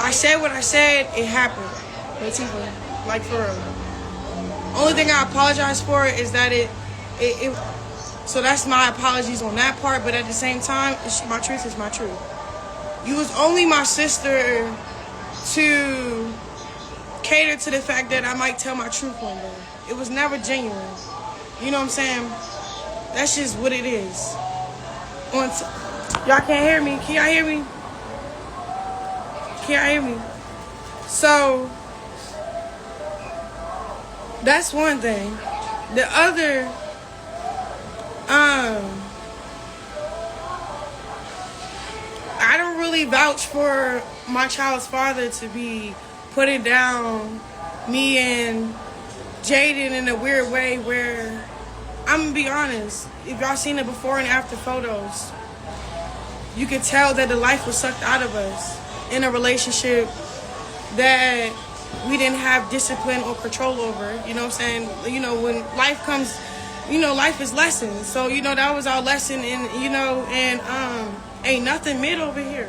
I said what I said, it happened. Like for real. Only thing I apologize for is that it so that's my apologies on that part, but at the same time, my truth is my truth. You was only my sister to cater to the fact that I might tell my truth one day. It was never genuine. You know what I'm saying? That's just what it is. Y'all can't hear me? Can y'all hear me? Can y'all hear me? So, that's one thing. The other, I don't really vouch for my child's father to be putting down me and Jaden in a weird way where, I'm going to be honest, if y'all seen the before and after photos, you could tell that the life was sucked out of us in a relationship that we didn't have discipline or control over. You know what I'm saying? You know, when life comes, you know, life is lessons. So, you know, that was our lesson. And, you know, and ain't nothing mid over here.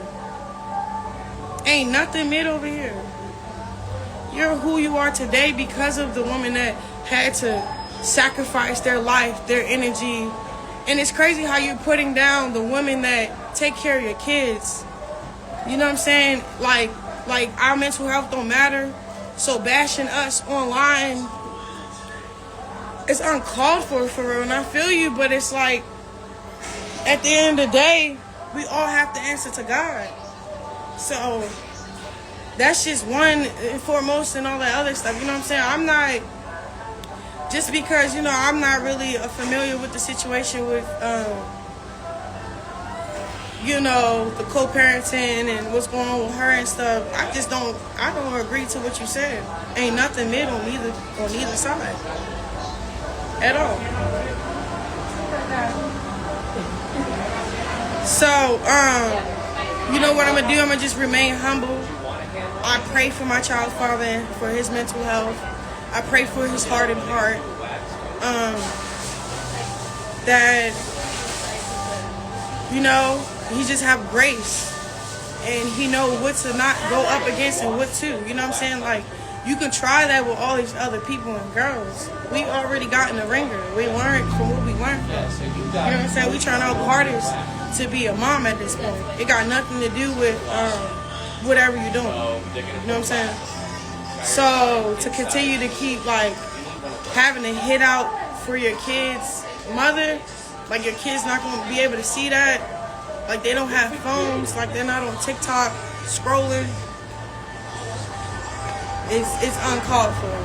Ain't nothing mid over here. You're who you are today because of the woman that had to sacrifice their life, their energy. And it's crazy how you're putting down the women that take care of your kids. You know what I'm saying? Like our mental health don't matter. So bashing us online is uncalled for real. And I feel you, but it's like, at the end of the day, we all have to answer to God. So that's just one and foremost and all that other stuff. You know what I'm saying? I'm not, just because, you know, I'm not really familiar with the situation with, you know, the co-parenting and what's going on with her and stuff. I don't agree to what you said. Ain't nothing mid on either side. At all. So, you know what I'm gonna do? I'm gonna just remain humble. I pray for my child's father and for his mental health. I pray for his heart and heart. That, you know, he just have grace. And he know what to not go up against and what to. You know what I'm saying? Like, you can try that with all these other people and girls. We already got in the ringer. We learned from what we learned from. You know what I'm saying? We trying our hardest to be a mom at this point. It got nothing to do with whatever you're doing. You know what I'm saying? So to continue to keep like having to hit out for your kids' mother, like your kids not going to be able to see that, like they don't have phones, like they're not on TikTok scrolling. It's uncalled for.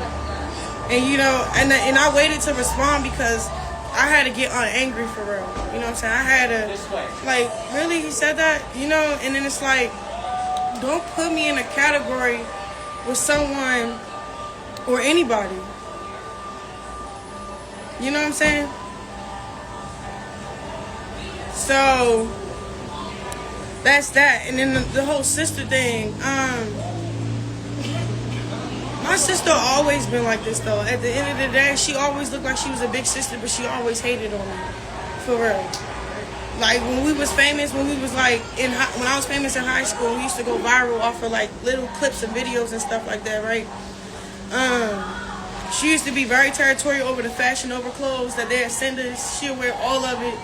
And you know, and I waited to respond because I had to get angry for real. You know what I'm saying? I had to, like, really, he said that? You know, and then it's like, don't put me in a category with someone or anybody. You know what I'm saying? So that's that. And then the whole sister thing. My sister always been like this though. At the end of the day, she always looked like she was a big sister, but she always hated on me. For real. Like when we was famous, when I was famous in high school, we used to go viral off of like little clips of videos and stuff like that, right? She used to be very territorial over the fashion over clothes that they'd send us. She'll wear all of it.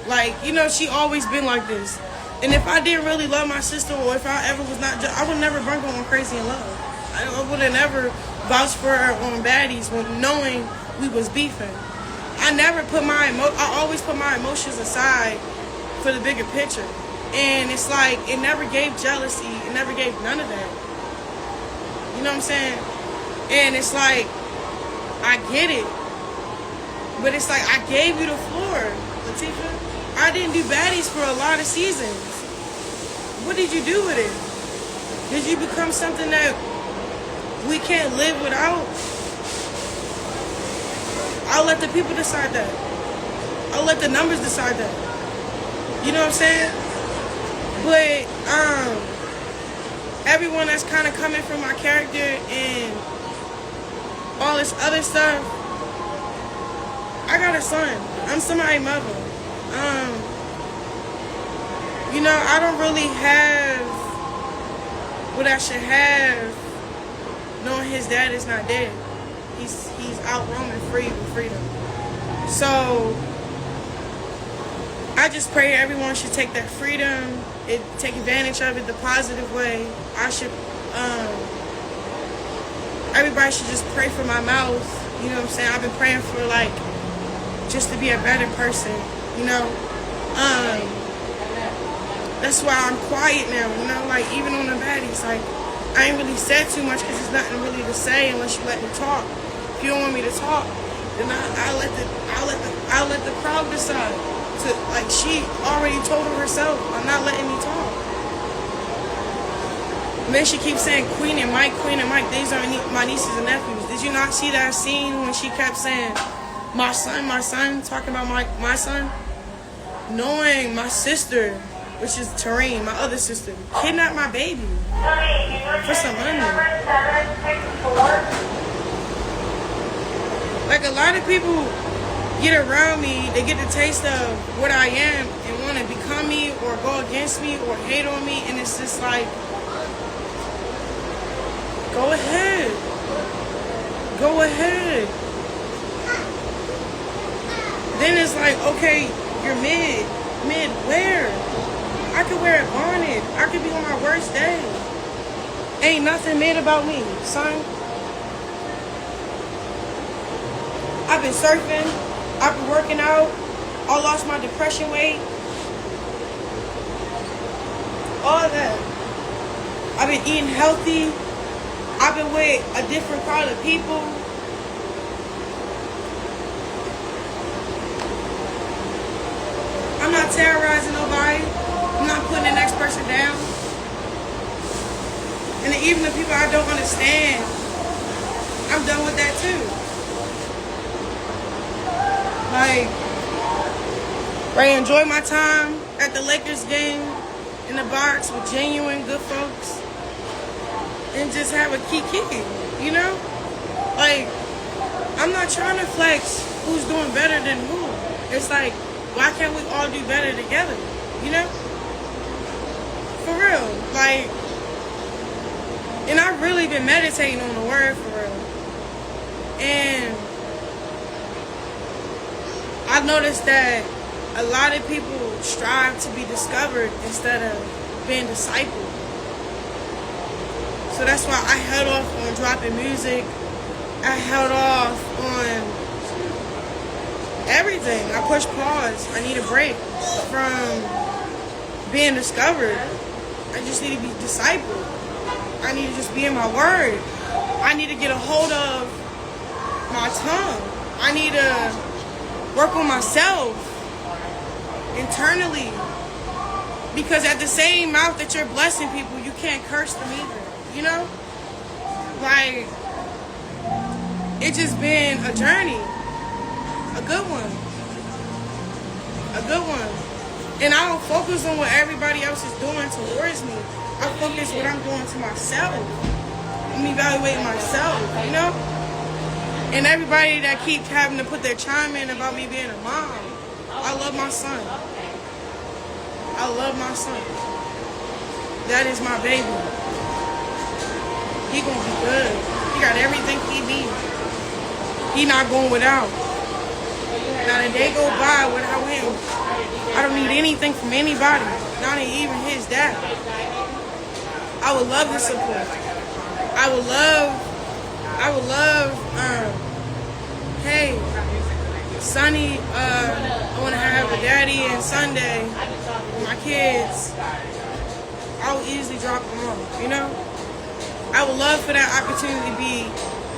Like, you know, she always been like this. And if I didn't really love my sister, or if I ever was not, I would never bring her on Chrisean Love. I would have never vouched for her on baddies when knowing we was beefing. I always put my emotions aside for the bigger picture. And it's like, it never gave jealousy. It never gave none of that. You know what I'm saying? And it's like, I get it. But it's like, I gave you the floor, Latifah. I didn't do baddies for a lot of seasons. What did you do with it? Did you become something that we can't live without? I'll let the people decide that. I'll let the numbers decide that. You know what I'm saying? But everyone that's kind of coming from my character and all this other stuff, I got a son. I'm somebody's mother. You know, I don't really have what I should have, knowing his dad is not dead. He's out roaming free with freedom. So I just pray everyone should take that freedom, take advantage of it the positive way. Everybody should just pray for my mouth. You know what I'm saying? I've been praying for, like, just to be a better person, you know? That's why I'm quiet now, you know? Like, even on the baddies, like, I ain't really said too much because there's nothing really to say unless you let me talk. If you don't want me to talk, then I'll let the crowd decide. Like, she already told herself, I'm not letting me talk. And then she keeps saying Queen and Mike. These are my nieces and nephews. Did you not see that scene when she kept saying, my son, talking about my son? Knowing my sister, which is Tareen, my other sister, kidnapped my baby for some money. Like, a lot of people get around me, they get the taste of what I am and want to become me or go against me or hate on me, and it's just like, go ahead. Then it's like, okay, you're mid where? I could wear a bonnet. I could be on my worst day. Ain't nothing mid about me, son. I've been surfing. I've been working out. I lost my depression weight. All that. I've been eating healthy. I've been with a different crowd of people. I'm not terrorizing nobody. I'm not putting the next person down. And even the people I don't understand, I'm done with that too. Like, I enjoy my time at the Lakers game in the box with genuine good folks and just have a kiki, you know? Like, I'm not trying to flex who's doing better than who. It's like, why can't we all do better together, you know? For real, like, and I've really been meditating on the word for real. And I've noticed that a lot of people strive to be discovered instead of being discipled. So that's why I held off on dropping music. I held off on everything. I pushed pause. I need a break from being discovered. I just need to be discipled. I need to just be in my word. I need to get a hold of my tongue. I need to work on myself internally. Because at the same mouth that you're blessing people, you can't curse them either. You know? Like, it's just been a journey. A good one. And I don't focus on what everybody else is doing towards me. I focus what I'm doing to myself. I'm evaluating myself, you know? And everybody that keeps having to put their chime in about me being a mom, I love my son. That is my baby. He gonna be good. He got everything he needs. He not going without. Not a day go by without him. I don't need anything from anybody, not even his dad. I would love the support. I would love, hey, Sonny, I want to have a daddy and Sunday with my kids. I would easily drop them off, you know? I would love for that opportunity to be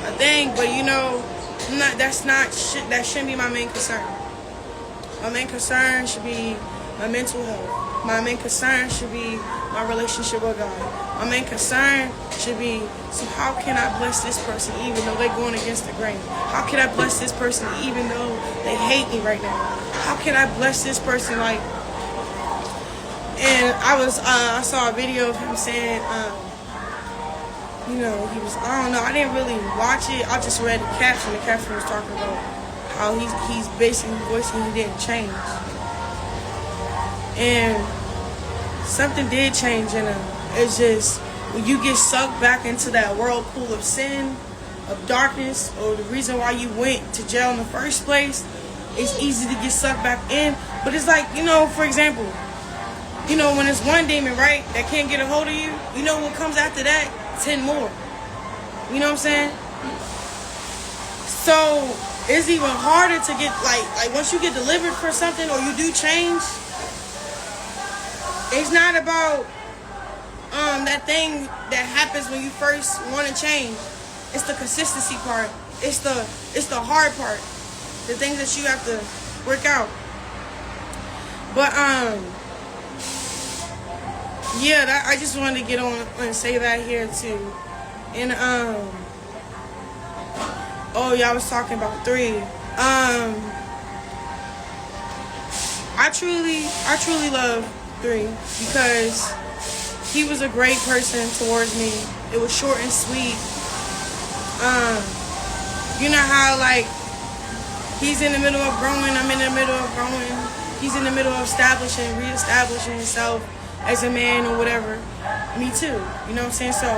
a thing, but you know, that shouldn't be my main concern. My main concern should be my mental health. My main concern should be my relationship with God. My main concern should be, so how can I bless this person even though they're going against the grain? How can I bless this person even though they hate me right now? How can I bless this person like? And I saw a video of him saying, you know, he was, I don't know, I didn't really watch it. I just read the caption. The caption was talking about how he's basically voicing he didn't change. And something did change in him. It's just when you get sucked back into that whirlpool of sin, of darkness, or the reason why you went to jail in the first place, it's easy to get sucked back in. But it's like, for example, when it's one demon, right, that can't get a hold of you, what comes after that? 10 more. You know what I'm saying? So it's even harder to get, like once you get delivered for something or you do change, it's not about that thing that happens when you first want to change. It's the consistency part. It's the hard part. The things that you have to work out. But yeah, I just wanted to get on and say that here too. And y'all was talking about 3. I truly love 3 because he was a great person towards me. It was short and sweet. You know how, like, he's in the middle of growing, I'm in the middle of growing. He's in the middle of reestablishing himself as a man or whatever. Me too. You know what I'm saying? So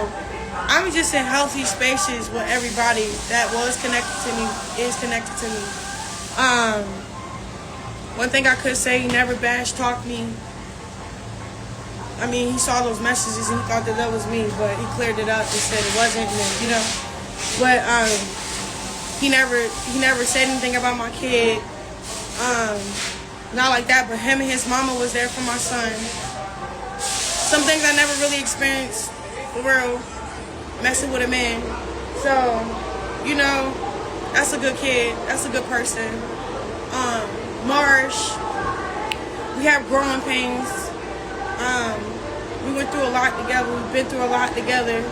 I'm just in healthy spaces with everybody that was connected to me, is connected to me. One thing I could say, he never talked me. I mean, he saw those messages and he thought that was me, but he cleared it up and said it wasn't, and then, But he never said anything about my kid. Not like that, but him and his mama was there for my son. Some things I never really experienced, for real, messing with a man. So, that's a good kid. That's a good person. Marsh, we have growing pains. We went through a lot together. We've been through a lot together.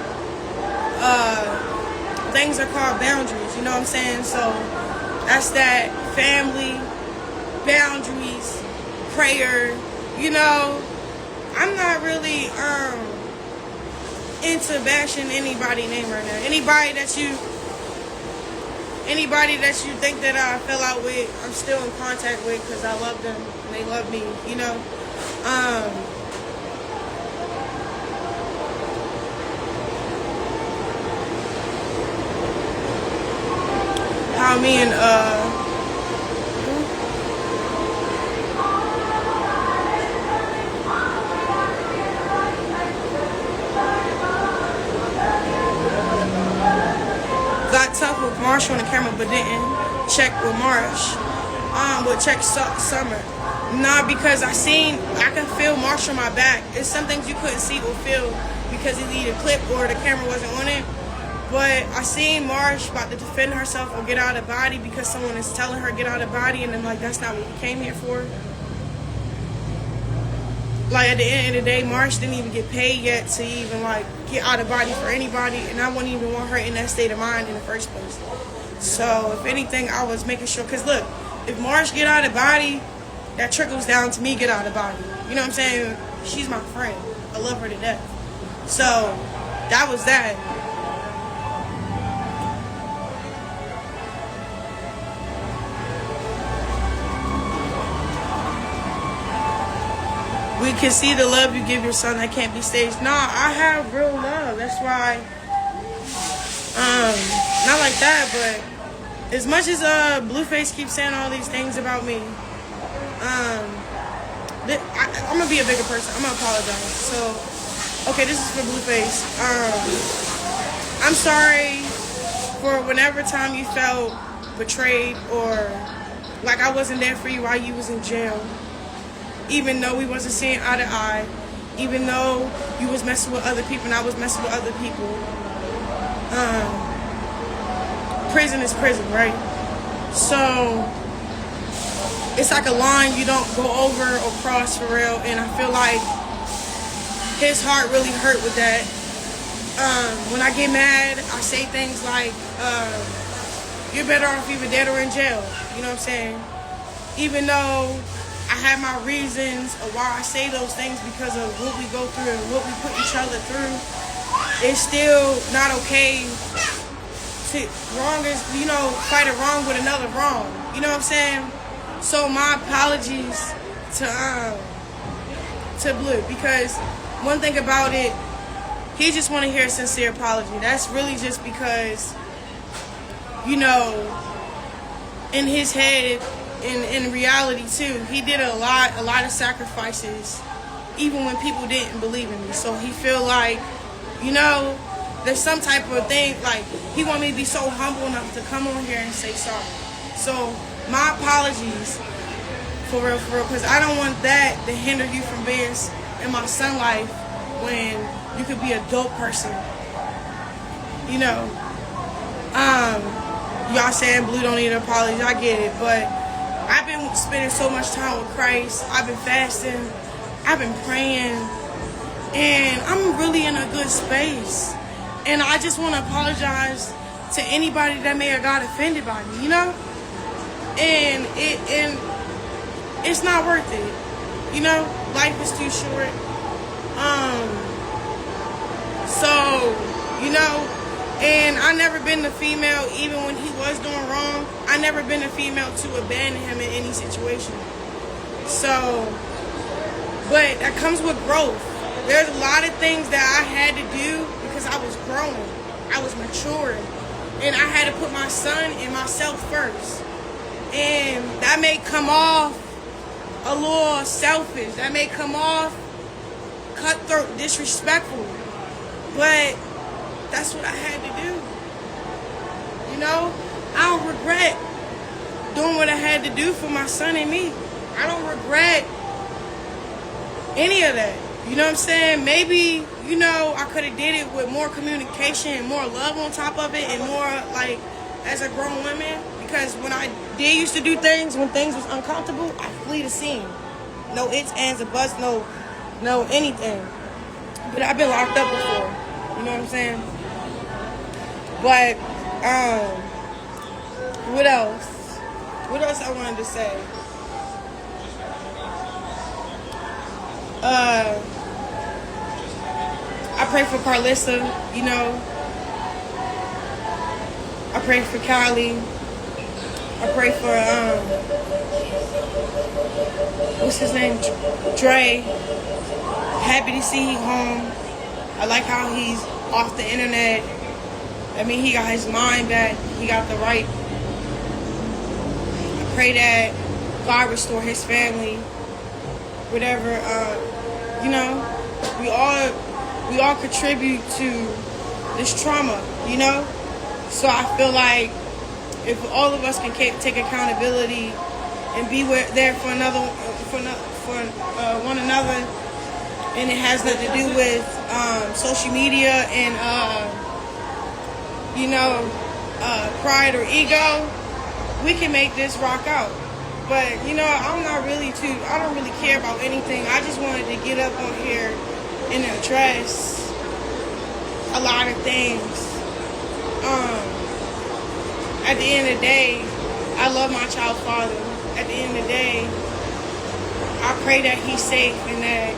Things are called boundaries, you know what I'm saying? So that's that family, boundaries, prayer, I'm not really into bashing anybody's name right now. Anybody that you think that I fell out with, I'm still in contact with because I love them and they love me, how me and got tough with Marsh on the camera, but didn't check with Marsh. But check Summer. Nah, because I can feel Marsh on my back. It's some things you couldn't see or feel because it's either clip or the camera wasn't on it. But I seen Marsh about to defend herself or get out of body because someone is telling her get out of body, and I'm like, that's not what we came here for. Like, at the end of the day, Marsh didn't even get paid yet to even, get out of body for anybody, and I wouldn't even want her in that state of mind in the first place. So, if anything, I was making sure, because look, if Marsh get out of body, that trickles down to me get out of body. You know what I'm saying? She's my friend. I love her to death. So, that was that. We can see the love you give your son that can't be staged. Nah, I have real love. That's why, not like that, but as much as Blueface keeps saying all these things about me, I'm gonna be a bigger person. I'm gonna apologize. So, okay, this is for Blueface. I'm sorry for whenever time you felt betrayed or like I wasn't there for you while you was in jail. Even though we wasn't seeing eye to eye, even though you was messing with other people and I was messing with other people. Prison is prison, right? So it's like a line you don't go over or cross for real, and I feel like his heart really hurt with that. When I get mad, I say things like, you're better off either dead or in jail. You know what I'm saying? Even though I have my reasons of why I say those things because of what we go through and what we put each other through, it's still not okay to fight a wrong with another wrong. You know what I'm saying? So my apologies to Blue, because one thing about it, he just want to hear a sincere apology. That's really just because, you know, in his head, in reality too, he did a lot of sacrifices, even when people didn't believe in me. So he feel like, you know, there's some type of thing, like, he want me to be so humble enough to come on here and say sorry. So my apologies, for real, because I don't want that to hinder you from being in my son life when you could be a dope person. You know, y'all saying Blue don't need an apology, I get it, but I've been spending so much time with Christ. I've been fasting, I've been praying, and I'm really in a good space. And I just want to apologize to anybody that may have got offended by me, you know? And it's not worth it. You know, life is too short. So, you know, and I never been the female, even when he was doing wrong, I never been a female to abandon him in any situation. So, but that comes with growth. There's a lot of things that I had to do because I was growing. I was maturing. And I had to put my son and myself first. And that may come off a little selfish. That may come off cutthroat, disrespectful. But that's what I had to do. You know? I don't regret doing what I had to do for my son and me. I don't regret any of that. You know what I'm saying? Maybe, you know, I could have did it with more communication and more love on top of it and more, like, as a grown woman. Because when I did used to do things, when things was uncomfortable, I flee the scene. No ifs, ands, or buts, no anything. But I've been locked up before. You know what I'm saying? But, what else? What else I wanted to say? I pray for Carlissa, you know. I pray for Kylie. I pray for, what's his name? Dre. Happy to see he home. I like how he's off the internet. I mean, he got his mind back. He got the right. I pray that God restore his family. Whatever, you know, we all contribute to this trauma, you know? So I feel like if all of us can take accountability and be there for one another, and it has nothing to do with social media and you know, pride or ego, we can make this rock out. But, you know, I don't really care about anything. I just wanted to get up on here and address a lot of things. At the end of the day, I love my child's father. At the end of the day, I pray that he's safe and that,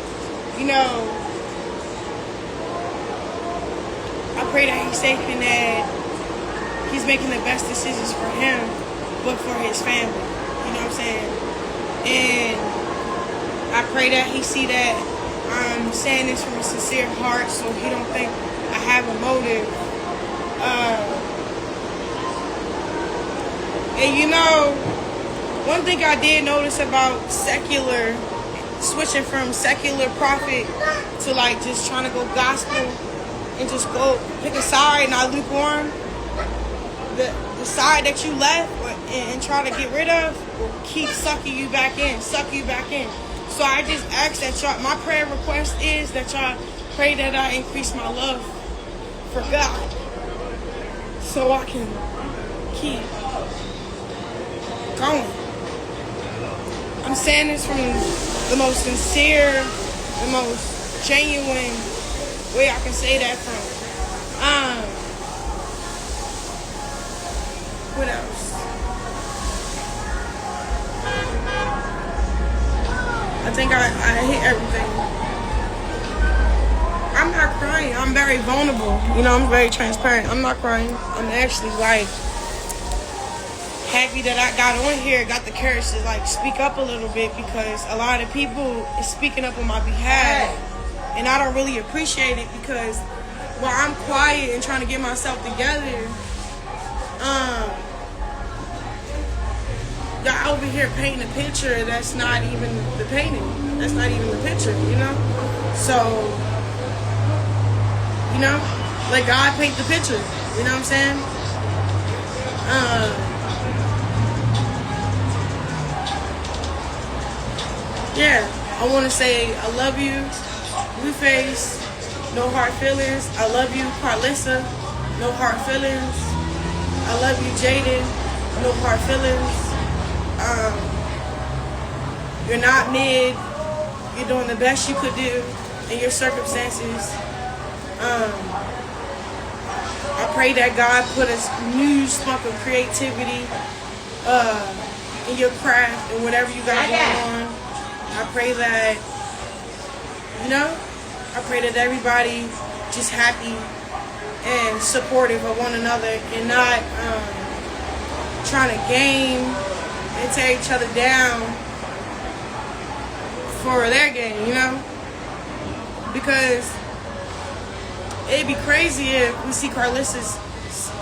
you know, I pray that he's safe and that he's making the best decisions for him, but for his family. You know what I'm saying? And I pray that he see that I'm saying this from a sincere heart, so he don't think I have a motive. And you know, one thing I did notice about switching from secular prophet to like just trying to go gospel and just go pick a side, not lukewarm. The side that you left and try to get rid of will keep sucking you back in. So I just ask that y'all, my prayer request is that y'all pray that I increase my love for God so I can keep going. I'm saying this from the most sincere, the most genuine way I can say that from. What else? I think I hit everything. I'm not crying. I'm very vulnerable. You know, I'm very transparent. I'm not crying. I'm actually like happy that I got on here, got the courage to like speak up a little bit, because a lot of people is speaking up on my behalf and I don't really appreciate it, because while I'm quiet and trying to get myself together, y'all over here painting a picture that's not even the painting. That's not even the picture, you know? So, you know, let God paint the picture. You know what I'm saying? Yeah, I want to say I love you, Blueface, no hard feelings. I love you, Carlissa, no hard feelings. I love you, Jaden, no hard feelings. You're not mid. You're doing the best you could do in your circumstances. I pray that God put a new spark of creativity in your craft and whatever you got going on. I pray that, you know, I pray that everybody just happy and supportive of one another and not trying to game and tear each other down for their game, you know? Because it'd be crazy if we see Carlissa's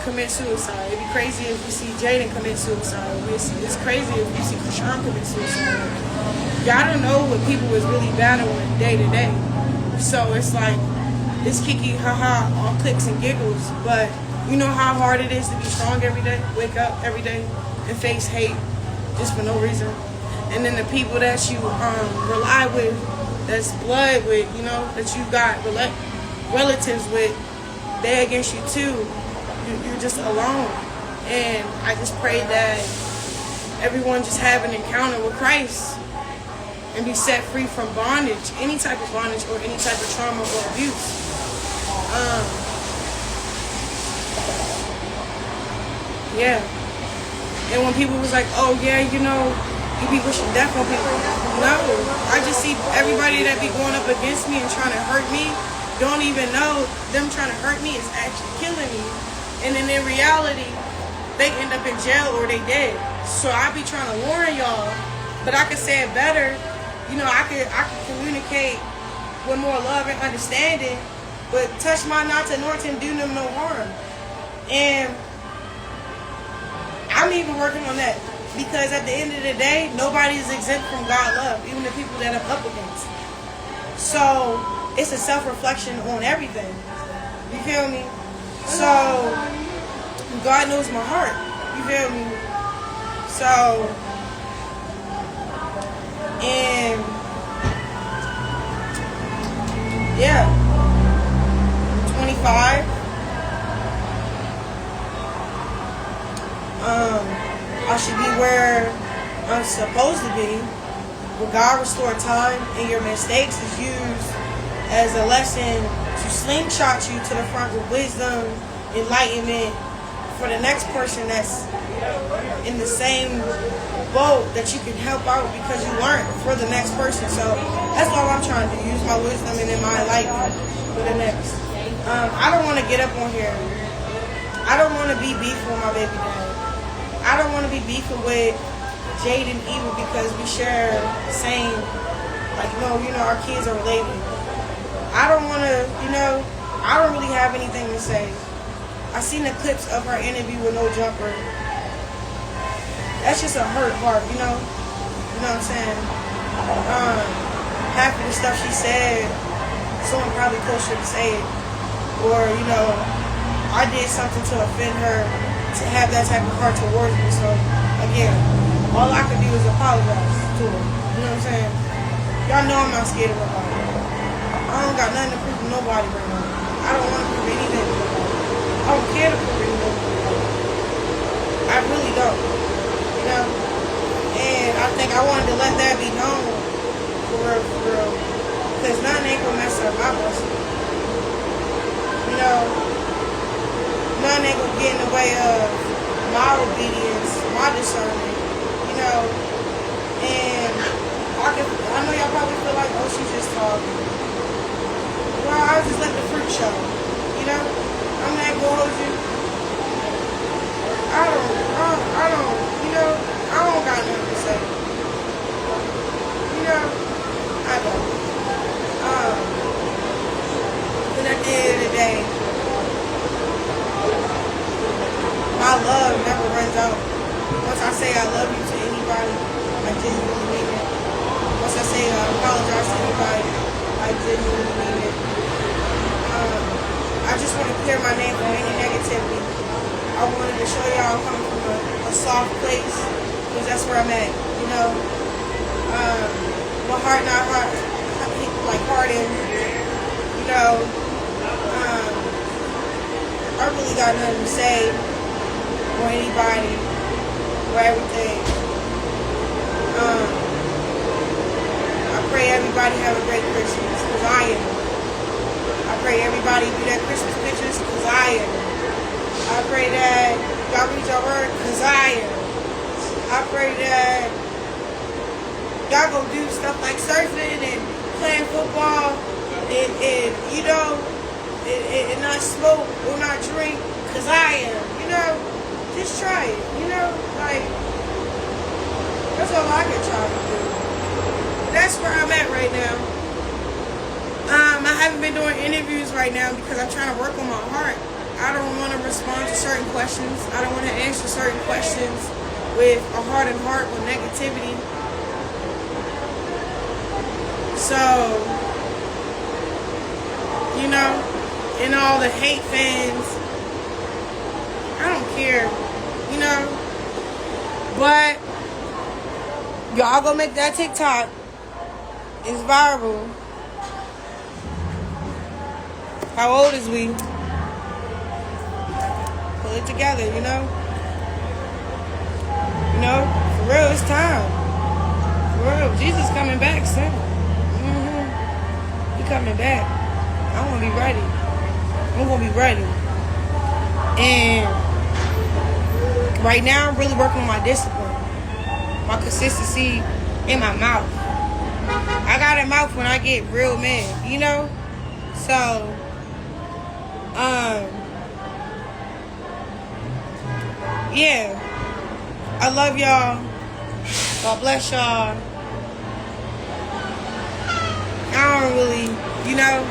commit suicide. It'd be crazy if we see Jaden commit suicide. It's crazy if we see Chrisean commit suicide. Y'all don't know what people was really battling day to day. So it's like, it's kiki, haha, all clicks and giggles. But you know how hard it is to be strong every day? Wake up every day and face hate just for no reason. And then the people that you rely with, that's blood with, you know, that you got relatives with, they against you too. You're just alone. And I just pray that everyone just have an encounter with Christ and be set free from bondage, any type of bondage or any type of trauma or abuse. Yeah. And when people was like, oh yeah, you know, you be wishing death on people. No, I just see everybody that be going up against me and trying to hurt me, don't even know them trying to hurt me is actually killing me. And then in reality, they end up in jail or they dead. So I be trying to warn y'all, but I could say it better. You know, I could communicate with more love and understanding, but touch my not to Norton, do them no harm. And I'm even working on that. Because at the end of the day, nobody is exempt from God's love, even the people that I'm up against. So it's a self-reflection on everything. You feel me? So God knows my heart. You feel me? So, and yeah, 25. I should be where I'm supposed to be. When God restore time and your mistakes is used as a lesson to slingshot you to the front with wisdom, enlightenment for the next person that's in the same boat that you can help out because you learned for the next person. So that's all I'm trying to do, use my wisdom and then my enlightenment for the next. I don't want to get up on here. I don't want to be beefing with my baby dad. I don't want to be beefing with Jade and Eva because we share the same, like, you know, our kids are related. I don't want to, you know, I don't really have anything to say. I seen the clips of her interview with no jumper. That's just a hurt heart, you know? You know what I'm saying? Half of the stuff she said, someone probably close shouldn't say it. Or, you know, I did something to offend her to have that type of heart towards me. So, again, all I could do is apologize to her. You know what I'm saying? Y'all know I'm not scared of nobody. I don't got nothing to prove to nobody right now. I don't want to prove anything to nobody. I don't care to prove anything to nobody. I really don't. You know? And I think I wanted to let that be known for real, for real. Because nothing ain't gonna mess up my blessing. You know? Nothing ain't gonna get in the way of my obedience, my discernment, you know. And I know y'all probably feel like, oh, she's just talking. Well, I'll just let the fruit show, you know. I'm not gonna hold you. I don't, you know, I don't got nothing to say. You know, I don't. But at the end of the day, my love never runs out. Once I say I love you to anybody, I genuinely mean it. Once I say I apologize to anybody, I genuinely mean it. I just want to clear my name from any negativity. I wanted to show y'all I'm coming from a soft place, because that's where I'm at, you know. My heart not hard, like hardened, you know. I really got nothing to say or anybody or everything. I pray everybody have a great Christmas, because I am. I pray everybody do their Christmas pictures, because I am. I pray that y'all read your word, because I am. I pray that y'all go do stuff like surfing and playing football and you know, and not smoke or not drink, because I am. You know, just try it. You know, like, that's all I can try to do. That's where I'm at right now. I haven't been doing interviews right now because I'm trying to work on my heart. I don't want to respond to certain questions. I don't want to answer certain questions with a hardened heart with negativity. So, you know, and all the hate fans, I don't care, you know. But y'all go make that TikTok. It's viral. How old is we? Pull it together, you know? You know, for real, it's time. For real, Jesus coming back soon. He coming back. I'm gonna be ready. I'm gonna be ready. And right now, I'm really working on my discipline, my consistency in my mouth. I got a mouth when I get real mad, you know? So, yeah. I love y'all. God bless y'all. I don't really, you know,